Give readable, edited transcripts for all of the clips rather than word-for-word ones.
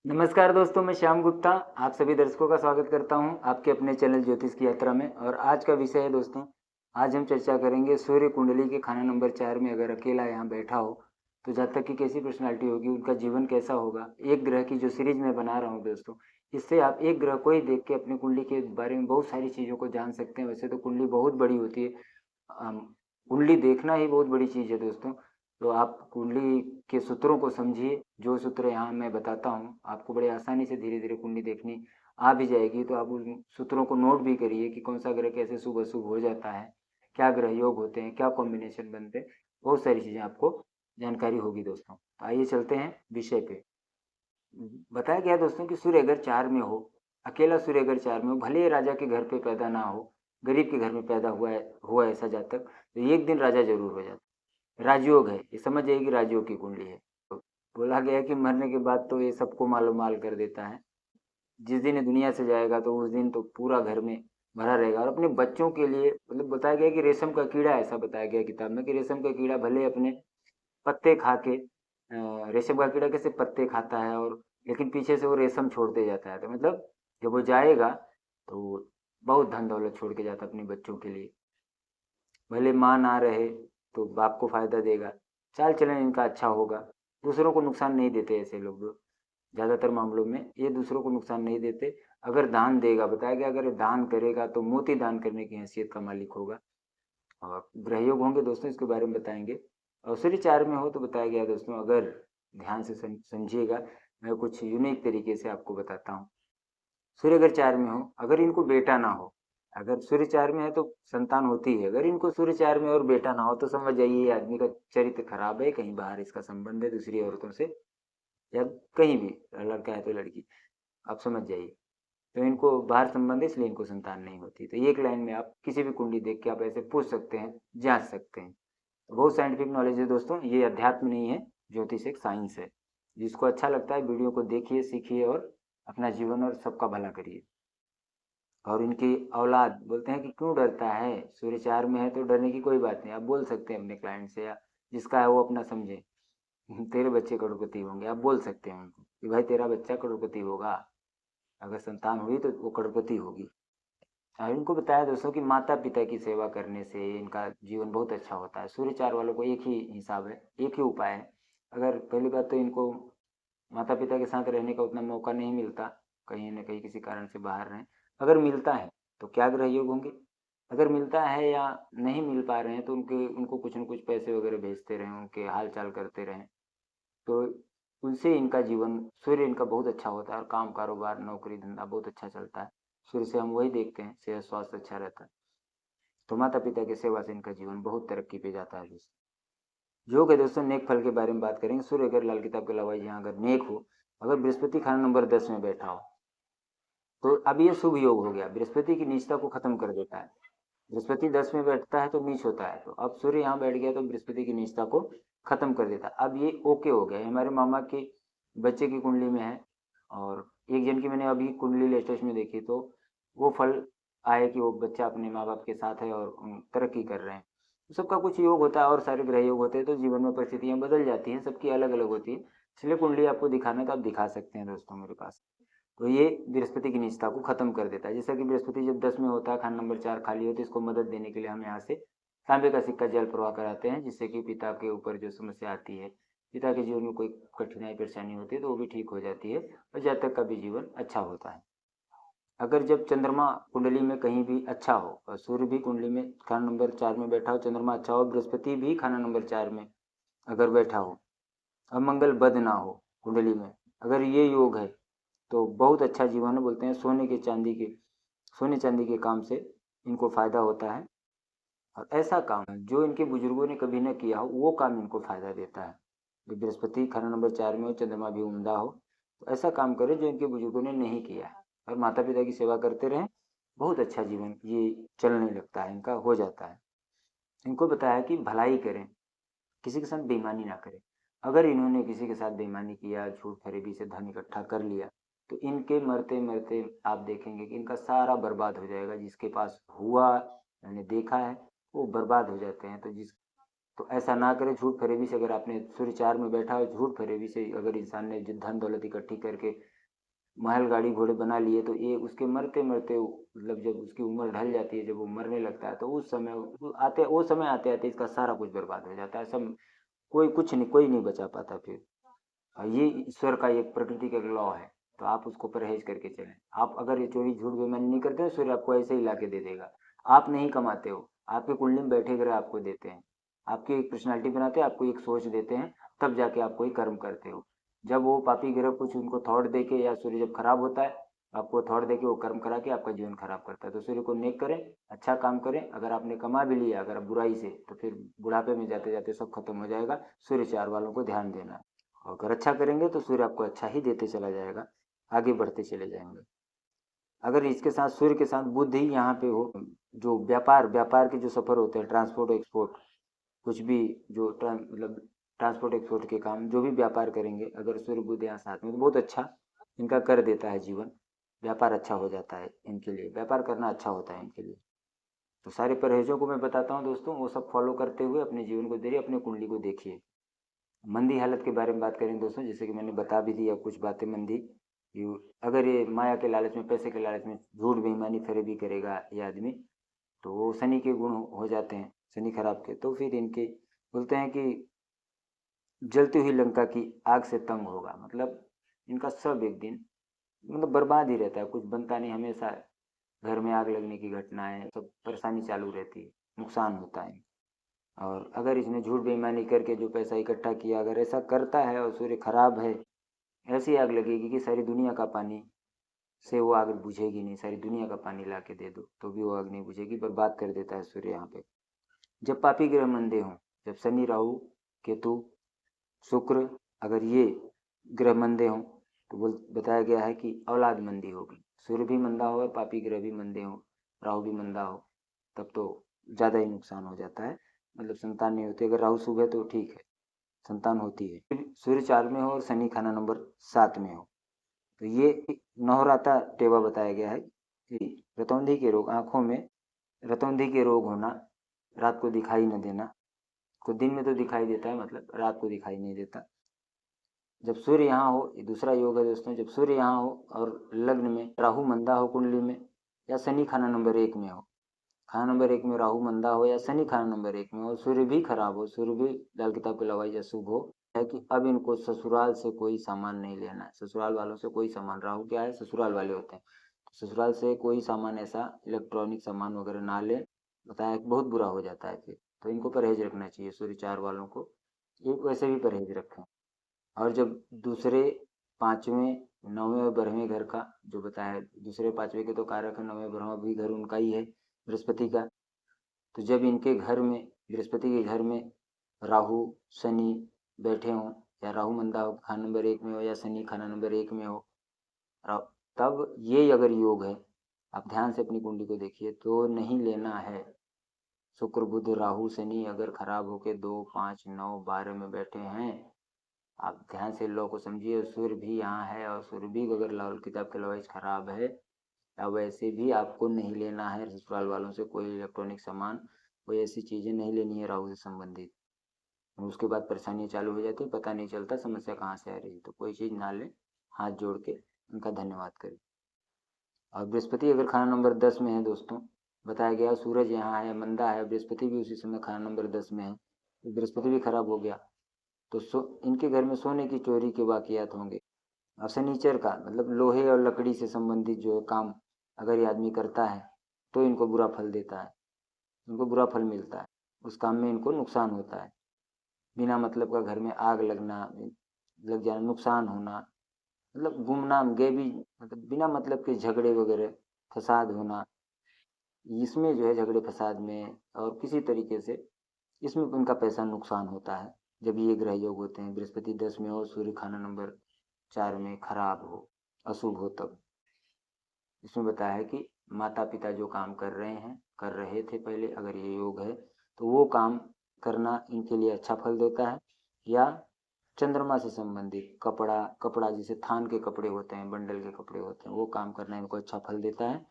नमस्कार दोस्तों, मैं श्याम गुप्ता आप सभी दर्शकों का स्वागत करता हूं आपके अपने चैनल ज्योतिष की यात्रा में। और आज का विषय है दोस्तों, आज हम चर्चा करेंगे सूर्य कुंडली के खाना नंबर 4 में अगर अकेला यहाँ बैठा हो तो जातक की कैसी पर्सनालिटी होगी, उनका जीवन कैसा होगा। एक ग्रह की जो सीरीज मैं बना रहा हूँ दोस्तों, इससे आप एक ग्रह को ही देख के अपनी कुंडली के बारे में बहुत सारी चीज़ों को जान सकते हैं। वैसे तो कुंडली बहुत बड़ी होती है, अम, कुंडली देखना ही बहुत बड़ी चीज़ है दोस्तों। तो आप कुंडली के सूत्रों को समझिए, जो सूत्र यहाँ मैं बताता हूँ आपको बड़े आसानी से धीरे धीरे कुंडली देखनी आ भी जाएगी। तो आप उन सूत्रों को नोट भी करिए कि कौन सा ग्रह कैसे शुभ अशुभ हो जाता है, क्या ग्रह योग होते हैं, क्या कॉम्बिनेशन बनते हैं। बहुत सारी चीज़ें आपको जानकारी होगी दोस्तों। तो आइए चलते हैं विषय पे। बताया गया दोस्तों कि सूर्य अगर 4 में हो, अकेला सूर्य अगर 4 में हो, भले ही राजा के घर पे पैदा ना हो, गरीब के घर में पैदा हुआ ऐसा जातक, तो एक दिन राजा जरूर हो जाता है। राजयोग है, ये समझ जाइए कि राजयोग की कुंडली है। तो बोला गया है कि मरने के बाद तो ये सबको मालूम माल कर देता है। जिस दिन ये दुनिया से जाएगा तो उस दिन तो पूरा घर में भरा रहेगा। और अपने बच्चों के लिए मतलब बताया गया कि रेशम का कीड़ा, ऐसा बताया गया किताब में कि रेशम का कीड़ा भले अपने पत्ते खा के रेशम का कीड़ा कैसे पत्ते खाता है, और लेकिन पीछे से वो रेशम छोड़ते जाता है। तो मतलब जब वो जाएगा तो बहुत धन दौलत छोड़ के जाता है अपने बच्चों के लिए। भले माँ ना रहे तो बाप को फायदा देगा, चाल चलन इनका अच्छा होगा, दूसरों को नुकसान नहीं देते ऐसे लोग। ज़्यादातर मामलों में ये दूसरों को नुकसान नहीं देते। अगर दान देगा, बताया गया अगर दान करेगा तो मोती दान करने की हैसियत का मालिक होगा। और ग्रह योग होंगे दोस्तों, इसके बारे में बताएंगे। और सूर्य 4 में हो तो बताया गया दोस्तों, अगर ध्यान से समझिएगा, मैं कुछ यूनिक तरीके से आपको बताता हूँ। सूर्य अगर 4 में हो, अगर इनको बेटा ना हो, अगर सूर्य 4 में है तो संतान होती है, अगर इनको सूर्य 4 में और बेटा ना हो तो समझ जाइए ये आदमी का चरित्र खराब है, कहीं बाहर इसका संबंध है दूसरी औरतों से, या कहीं भी, लड़का है तो लड़की, आप समझ जाइए। तो इनको बाहर संबंध है, इसलिए इनको संतान नहीं होती। तो एक लाइन में आप किसी भी कुंडली देख के आप ऐसे पूछ सकते हैं, जांच सकते हैं। बहुत साइंटिफिक नॉलेज है दोस्तों, ये अध्यात्म नहीं है, ज्योतिष एक साइंस है। जिसको अच्छा लगता है वीडियो को देखिए, सीखिए और अपना जीवन और सबका भला करिए। और इनकी औलाद बोलते हैं कि क्यों डरता है, सूर्य 4 में है तो डरने की कोई बात नहीं, आप बोल सकते हैं अपने क्लाइंट से, या जिसका है वो अपना समझे। तेरे बच्चे करोड़पति होंगे, आप बोल सकते हैं उनको कि भाई तेरा बच्चा करोड़पति होगा, अगर संतान हुई तो वो करोड़पति होगी। और इनको बताया दोस्तों कि माता पिता की सेवा करने से इनका जीवन बहुत अच्छा होता है। सूर्य 4 वालों को एक ही हिसाब है, एक ही उपाय है। अगर पहली बात तो इनको माता पिता के साथ रहने का उतना मौका नहीं मिलता, कहीं न कहीं किसी कारण से बाहर रहें। अगर मिलता है तो क्या ग्रह योग होंगे, अगर मिलता है या नहीं मिल पा रहे हैं तो उनके उनको कुछ न कुछ पैसे वगैरह भेजते रहें, उनके हाल चाल करते रहें। तो उनसे इनका जीवन, सूर्य इनका बहुत अच्छा होता है और काम कारोबार नौकरी धंधा बहुत अच्छा चलता है। सूर्य से हम वही देखते हैं, सेहत स्वास्थ्य अच्छा रहता है। तो माता पिता की सेवा से इनका जीवन बहुत तरक्की पे जाता है दोस्तों। योग है दोस्तों, नेक फल के बारे में बात करेंगे। सूर्य अगर लाल किताब के अलावा यहाँ अगर नेक हो, अगर बृहस्पति खाना नंबर 10 में बैठा हो, तो अब ये शुभ योग हो गया, बृहस्पति की नीचता को खत्म कर देता है। बृहस्पति 10 में बैठता है तो नीच होता है, तो अब सूर्य यहाँ बैठ गया तो बृहस्पति की नीचता को खत्म कर देता है। अब ये ओके हो गया। हमारे मामा के बच्चे की कुंडली में है, और एक जन की मैंने अभी कुंडली लेटेस्ट में देखी, तो वो फल आए कि वो बच्चा अपने माँ बाप के साथ है और तरक्की कर रहे हैं। तो सबका कुछ योग होता है और सारे ग्रह योग होते हैं, तो जीवन में परिस्थितियाँ बदल जाती हैं, सबकी अलग अलग होती है। इसलिए कुंडली आपको दिखाना है तो आप दिखा सकते हैं दोस्तों मेरे पास। तो ये बृहस्पति की नीचता को खत्म कर देता है। जैसा कि बृहस्पति जब 10 में होता है, खाना नंबर 4 खाली हो, तो इसको मदद देने के लिए हम यहाँ से तांबे का सिक्का जल प्रवाह कराते हैं, जिससे कि पिता के ऊपर जो समस्या आती है, पिता के जीवन में कोई कठिनाई परेशानी होती है तो वो भी ठीक हो जाती है, और जातक का भी जीवन अच्छा होता है। अगर जब चंद्रमा कुंडली में कहीं भी अच्छा हो, और सूर्य भी कुंडली में खाना नंबर 4 में बैठा हो, चंद्रमा अच्छा हो, बृहस्पति भी खाना नंबर 4 में अगर बैठा हो, और मंगल बद ना हो कुंडली में, अगर ये योग है तो बहुत अच्छा जीवन है। बोलते हैं सोने चांदी के काम से इनको फायदा होता है, और ऐसा काम जो इनके बुजुर्गों ने कभी न किया हो वो काम इनको फायदा देता है। जो बृहस्पति खाना नंबर 4 में हो, चंद्रमा भी उमदा हो, तो ऐसा काम करें जो इनके बुजुर्गों ने नहीं किया है, और माता पिता की सेवा करते रहें, बहुत अच्छा जीवन ये चलने लगता है, इनका हो जाता है। इनको बताया कि भलाई करें, किसी के साथ बेईमानी ना करें। अगर इन्होंने किसी के साथ बेईमानी किया, झूठ फरेबी से धन इकट्ठा कर लिया, तो इनके मरते मरते आप देखेंगे कि इनका सारा बर्बाद हो जाएगा। जिसके पास हुआ, मैंने देखा है, वो बर्बाद हो जाते हैं। तो तो ऐसा ना करें। झूठ फरेबी से अगर आपने सूर्य 4 में बैठा है, झूठ फरेबी से अगर इंसान ने धन दौलत इकट्ठी करके महल गाड़ी घोड़े बना लिए, तो ये उसके मरते मरते मतलब जब उसकी उम्र ढल जाती है, जब वो मरने लगता है, तो उस समय वो समय आते आते इसका सारा कुछ बर्बाद हो जाता है। सब कोई कुछ नहीं, कोई नहीं बचा पाता फिर। और ये ईश्वर का एक प्रकृति का लॉ है, तो आप उसको परहेज करके चलें। आप अगर ये चोरी झूठ बेईमानी नहीं करते हो, सूर्य आपको ऐसे ही ला के दे देगा। आप नहीं कमाते हो, आपके कुंडली में बैठे ग्रह आपको देते हैं, आपकी एक पर्सनैलिटी बनाते हैं, आपको एक सोच देते हैं, तब जाके आप कोई कर्म करते हो। जब वो पापी ग्रह कुछ उनको थॉट दे के, या सूर्य जब खराब होता है आपको थॉट दे के वो कर्म करा के आपका जीवन खराब करता है। तो सूर्य को नेक करें, अच्छा काम करें। अगर आपने कमा भी लिया अगर बुराई से, तो फिर बुढ़ापे में जाते जाते सब खत्म हो जाएगा। सूर्य 4 वालों को ध्यान देना है। और अगर अच्छा करेंगे तो सूर्य आपको अच्छा ही देते चला जाएगा, आगे बढ़ते चले जाएंगे। अगर इसके साथ सूर्य के साथ बुध ही यहाँ पे हो, जो व्यापार व्यापार के जो सफर होते हैं, ट्रांसपोर्ट एक्सपोर्ट, कुछ भी जो मतलब ट्रांसपोर्ट एक्सपोर्ट के काम, जो भी व्यापार करेंगे, अगर सूर्य बुध यहाँ साथ में, तो बहुत अच्छा इनका कर देता है जीवन। व्यापार अच्छा हो जाता है इनके लिए, व्यापार करना अच्छा होता है इनके लिए। तो सारे परहेजों को मैं बताता हूँ दोस्तों, वो सब फॉलो करते हुए अपने जीवन को देखिए, अपने कुंडली को देखिए। मंदी हालत के बारे में बात करें दोस्तों, जैसे कि मैंने बता भी दिया कुछ बातें मंदी कि अगर ये माया के लालच में, पैसे के लालच में झूठ बेईमानी फरेबी करेगा ये आदमी, तो वो शनि के गुण हो जाते हैं, शनि खराब के। तो फिर इनके बोलते हैं कि जलती हुई लंका की आग से तंग होगा, मतलब इनका सब एक दिन मतलब बर्बाद ही रहता है, कुछ बनता नहीं। हमेशा घर में आग लगने की घटनाएं, सब परेशानी चालू रहती है, नुकसान होता है। और अगर इसने झूठ बेईमानी करके जो पैसा इकट्ठा किया, अगर ऐसा करता है और सूर्य खराब है, ऐसी आग लगेगी कि सारी दुनिया का पानी से वो आग बुझेगी नहीं। सारी दुनिया का पानी ला के दे दो तो भी वो आग नहीं बुझेगी, बर्बाद कर देता है सूर्य यहाँ पे। जब पापी ग्रह मंदे हों, जब शनि राहु केतु शुक्र अगर ये ग्रह मंदे हों, तो बोल बताया गया है कि औलाद मंदी होगी। सूर्य भी मंदा हो, पापी ग्रह भी मंदे हो, राहु भी मंदा हो, तब तो ज़्यादा ही नुकसान हो जाता है, मतलब संतान नहीं होती। अगर राहु शुभ है तो ठीक है, संतान होती है। सूर्य 4 में हो और शनि खाना नंबर 7 में हो, तो ये नौराता टेवा बताया गया है कि रतौंधी के रोग, आंखों में रतौंधी के रोग होना, रात को दिखाई न देना, को दिन में तो दिखाई देता है, मतलब रात को दिखाई नहीं देता। जब सूर्य यहाँ हो, ये दूसरा योग है दोस्तों, जब सूर्य यहाँ हो और लग्न में राहु मंदा हो कुंडली में, या शनि खाना नंबर 1 में हो, खाना नंबर 1 में राहु मंदा हो या शनि खाना नंबर 1 में हो, सूर्य भी खराब हो, सूर्य भी लाल किताब के लवाई अशुभ हो, है कि अब इनको ससुराल से कोई सामान नहीं लेना है। ससुराल वालों से कोई सामान, राहु क्या है, ससुराल वाले होते हैं, तो ससुराल से कोई सामान ऐसा इलेक्ट्रॉनिक सामान वगैरह ना ले, बताया कि बहुत बुरा हो जाता है फिर। तो इनको परहेज रखना चाहिए सूर्य 4 वालों को, ये वैसे भी परहेज रखें। और जब दूसरे 5वें 9वें और 12वें घर का जो बताया, दूसरे 5वें के तो कारक है, 9वें 12वां भी घर उनका ही है बृहस्पति का। तो जब इनके घर में, बृहस्पति के घर में राहु शनि बैठे हों, या राहु मंदा हो खाना नंबर 1 में हो, या शनि खाना नंबर 1 में हो, तब ये अगर योग है, आप ध्यान से अपनी कुंडली को देखिए, तो नहीं लेना है। शुक्र बुध राहु शनि अगर खराब होके 2 5 9 12 में बैठे हैं, आप ध्यान से लॉ को समझिए। सूर्य भी यहाँ है और सूर्य भी अगर लाल किताब के लवाइज खराब है, अब वैसे भी आपको नहीं लेना है ससुराल वालों से कोई इलेक्ट्रॉनिक सामान, कोई ऐसी चीज़ें नहीं लेनी है राहु से संबंधित। उसके बाद परेशानियाँ चालू हो जाती है, पता नहीं चलता समस्या कहाँ से आ रही है। तो कोई चीज़ ना लें, हाथ जोड़ के उनका धन्यवाद करें। और बृहस्पति अगर खाना नंबर 10 में है दोस्तों, बताया गया सूरज यहाँ है मंदा है, बृहस्पति भी उसी समय खाना नंबर 10 में है, तो बृहस्पति भी खराब हो गया, तो इनके घर में सोने की चोरी के वाकयात होंगे। और शनिचर का मतलब लोहे और लकड़ी से संबंधित जो काम अगर ये आदमी करता है, तो इनको बुरा फल देता है, इनको बुरा फल मिलता है, उस काम में इनको नुकसान होता है। बिना मतलब का घर में आग लगना, लग जाना, नुकसान होना, मतलब गुमनाम गैबी, मतलब बिना मतलब के झगड़े वगैरह, फसाद होना, इसमें जो है झगड़े फसाद में और किसी तरीके से इसमें उनका पैसा नुकसान होता है। जब ये ग्रह योग होते हैं, बृहस्पति 10 में हो, सूर्य खाना नंबर 4 में खराब हो, अशुभ हो, तब इसमें बताया है कि माता पिता जो काम कर रहे हैं, कर रहे थे पहले, अगर ये योग है तो वो काम करना इनके लिए अच्छा फल देता है। या चंद्रमा से संबंधित कपड़ा, कपड़ा जैसे थान के कपड़े होते हैं, बंडल के कपड़े होते हैं, वो काम करना इनको अच्छा फल देता है।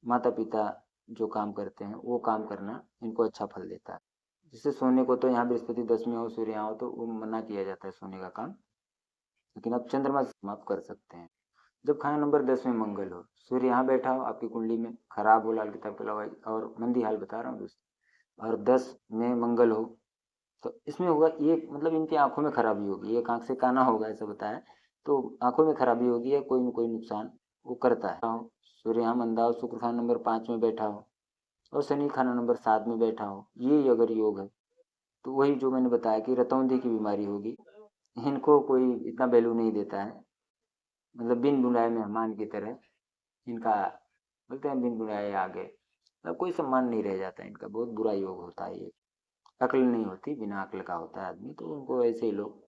माता पिता जो काम करते हैं वो काम करना इनको अच्छा फल देता है। जैसे सोने को तो यहाँ बृहस्पति 10 में हो, सूर्य यहाँ हो, तो वो मना किया जाता है सोने का काम, लेकिन आप चंद्रमा से समाप्त कर सकते हैं। जब खाना नंबर 10 में मंगल हो, सूर्य यहाँ बैठा हो आपकी कुंडली में, खराब हो लाल किताब के अलावा, और मंदी हाल बता रहा हूँ दोस्तों, और 10 में मंगल हो, तो इसमें होगा एक, मतलब इनकी आंखों में खराबी होगी, एक आंख से काना होगा ऐसा बताया, तो आंखों में खराबी होगी या कोई न कोई नुकसान वो करता है। सूर्य यहाँ मंदा हो, शुक्र खाना नंबर 5 में बैठा हो, और शनि खाना नंबर 7 में बैठा हो, ये अगर योग है, तो वही जो मैंने बताया कि रतौंधी की बीमारी होगी। इनको कोई इतना वैल्यू नहीं देता है, मतलब बिन बुलाए मेहमान की तरह इनका, बोलते हैं बिन बुलाए आ गए, मतलब कोई सम्मान नहीं रह जाता इनका, बहुत बुरा योग होता है ये। अक्ल नहीं होती, बिना अक्ल का होता है आदमी, तो उनको ऐसे ही लोग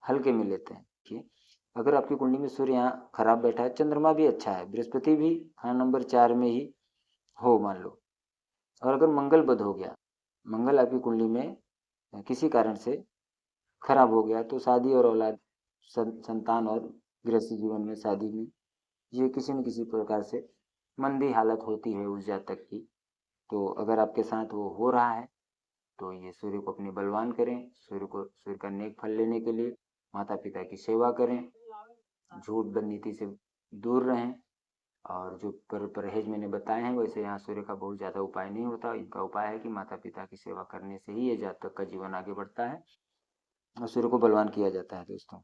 हल्के में लेते हैं कि अगर आपकी कुंडली में सूर्य यहाँ खराब बैठा है, चंद्रमा भी अच्छा है, बृहस्पति भी खाना नंबर 4 में ही हो मान लो, और अगर मंगल बद हो गया, मंगल आपकी कुंडली में किसी कारण से खराब हो गया, तो शादी और औलाद, संतान और गृहस्थी जीवन में, शादी में, ये किसी न किसी प्रकार से मंदी हालत होती है उस जातक की। तो अगर आपके साथ वो हो रहा है, तो ये सूर्य को अपने बलवान करें, सूर्य का नेक फल लेने के लिए माता पिता की सेवा करें, झूठ बदनीति से दूर रहें, और जो परहेज मैंने बताए हैं, वैसे यहाँ सूर्य का बहुत ज़्यादा उपाय नहीं होता। इनका उपाय है कि माता पिता की सेवा करने से ही ये जातक का जीवन आगे बढ़ता है और सूर्य को बलवान किया जाता है दोस्तों।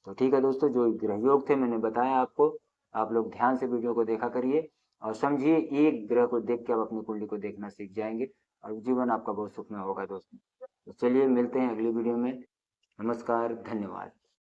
तो ठीक है दोस्तों, जो ग्रह योग थे मैंने बताया आपको, आप लोग ध्यान से वीडियो को देखा करिए और समझिए, एक ग्रह को देख के आप अपनी कुंडली को देखना सीख जाएंगे और जीवन आपका बहुत सुखमय होगा दोस्तों। तो चलिए मिलते हैं अगली वीडियो में। नमस्कार, धन्यवाद।